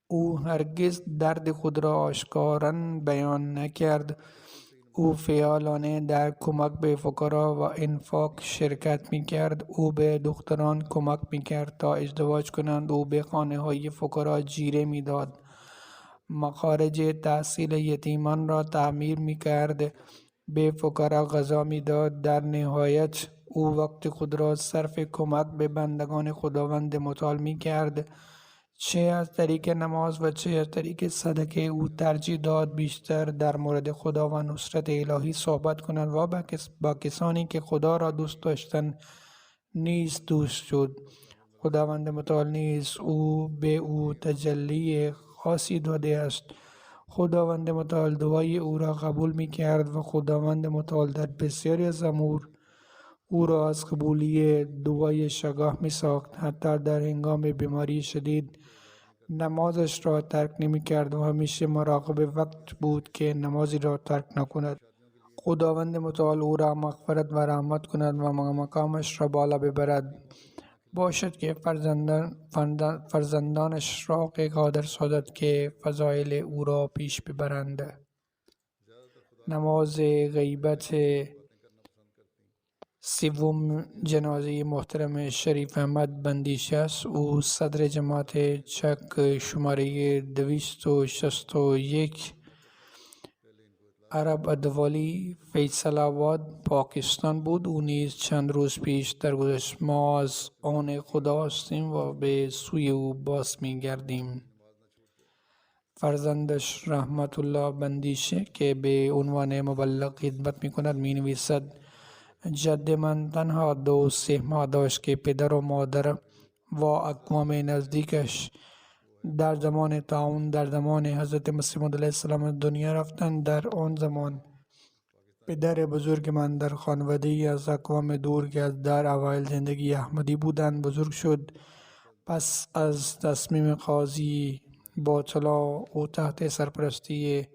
او هرگز درد خود را آشکاراً بیان نکرد. او فعالانه در کمک به فقرا و انفاق شرکت می‌کرد. او به دختران کمک می‌کرد تا ازدواج کنند. او به خانه‌های فقرا جیره می‌داد. مخارج تحصیل یتیمان را تعمیر می‌کرد. به فقرا غذا می‌داد. در نهایت او وقت خود را صرف کمک به بندگان خداوند متعال می‌کرد. چه از طریق نماز و چه از طریق صدقه او ترجیح داد بیشتر در مورد خدا و نصرت الهی صحبت کنند و با کسانی که خدا را دوست داشتند نیز دوست شد. خداوند متعال نیز به او تجلی خاصی داده است. خداوند متعال دعای او را قبول می کرد و خداوند متعال در بسیاری از امور او را از قبولی دعای شگاه می ساخت. حتی در هنگام بیماری شدید نمازش را ترک نمی کرد و همیشه مراقب وقت بود که نمازی را ترک نکند. خداوند متعال او را مغفرت و رحمت کند و مقامش را بالا ببرد. باشد که فرزندانش را قادر سازد که فضایل او را پیش ببرند. نماز غیبت سوم جنازه محترم شریف احمد بندیش است. او صدر جماعت چک شماره 261 عرب ادوالی فیصل آباد پاکستان بود. او نیز چند روز پیش درگذشت. ما از آن خدا هستیم و به سوی او باز می گردیم. فرزندش رحمت الله بندیشه که به عنوان مبلغ خدمت می کند می نویسد: جد من تنها 2-3 ماه داشت که پدر و مادر و اقوام نزدیکش در زمان طاعون در زمان حضرت مسیح موعود علیه السلام دنیا رفتند. در آن زمان پدر بزرگ من در خانواده ای از اقوام دور که از در اوایل زندگی احمدی بودند بزرگ شد. پس از تصمیم قاضی باطلا او تحت سرپرستی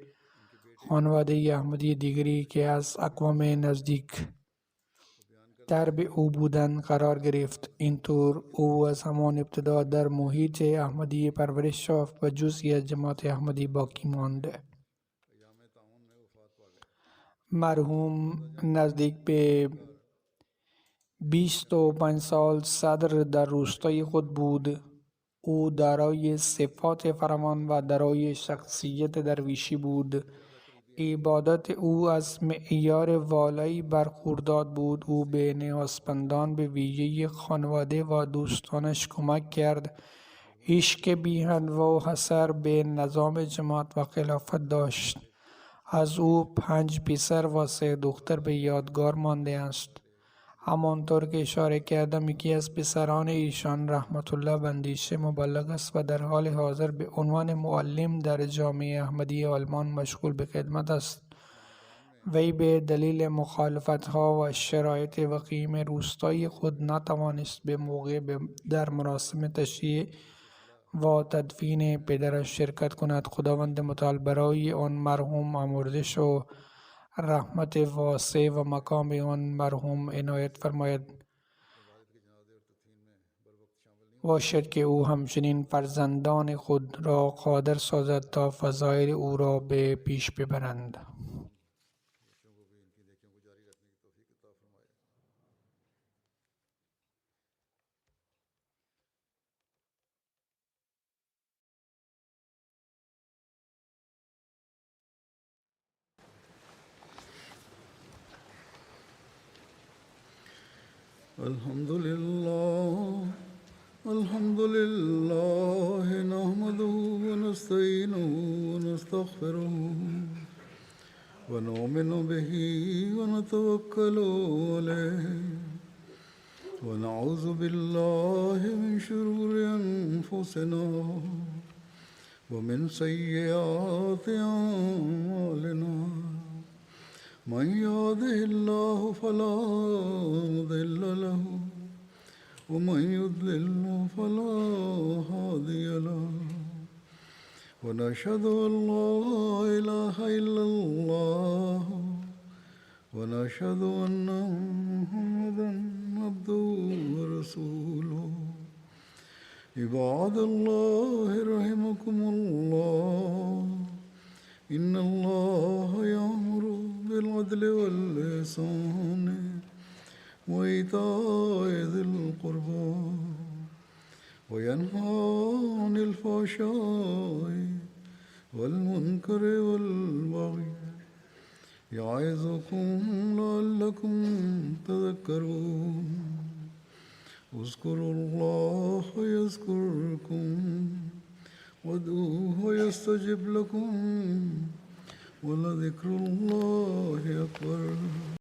خانواده احمدی دیگری که از اقوام نزدیک تر به او بودند قرار گرفت. اینطور او از همان ابتدا در محیط احمدی پرورش یافت و جزئی از جماعت احمدی باقی ماند. مرحوم نزدیک به 25 سال صدر در روستای خود بود. او دارای صفات فراوان و دارای شخصیت درویشی بود. عبادت او از معیار والایی برخوردار بود. او به نیازمندان به ویژه خانواده و دوستانش کمک کرد. عشق بی حد و حصر به نظام جماعت و خلافت داشت. از او 5 پسر و 3 دختر به یادگار مانده است. همانطور که اشاره کردم یکی از پسران ایشان رحمت الله بندیشه مبلغ است و در حال حاضر به عنوان معلم در جامعه احمدی آلمان مشغول به خدمت است. وی به دلیل مخالفت‌ها و شرایط وخیم روستایی خود نتوانست به موقع در مراسم تشییع و تدفین پدرش شرکت کند. خداوند متعال برای آن مرحوم آمرزش و رحمت واسع و مقام آن مرحوم عنایت فرماید. باشد که او همچنین فرزندان خود را قادر سازد تا فضایل او را به پیش ببرند. الحمد لله نحمده ونستعينه ونستغفره ونؤمن به ونتوكل عليه ونعوذ بالله من شرور أنفسنا ومن سيئات أعمالنا. من يهده الله فلا مضل له ومن يضلل فلا هادي له ونشهد أن لا إله إلا الله ونشهد أن محمدا عبده ورسوله. عباد الله رحمكم الله إن الله يأمر بالعدل والإحسان وإيتاء ذي القربى وينهى عن الفحشاء والمنكر والبغي يعظكم لعلكم تذكرون. اذكروا الله يذكركم وادعوه يستجب لكم ولذكر الله أكبر.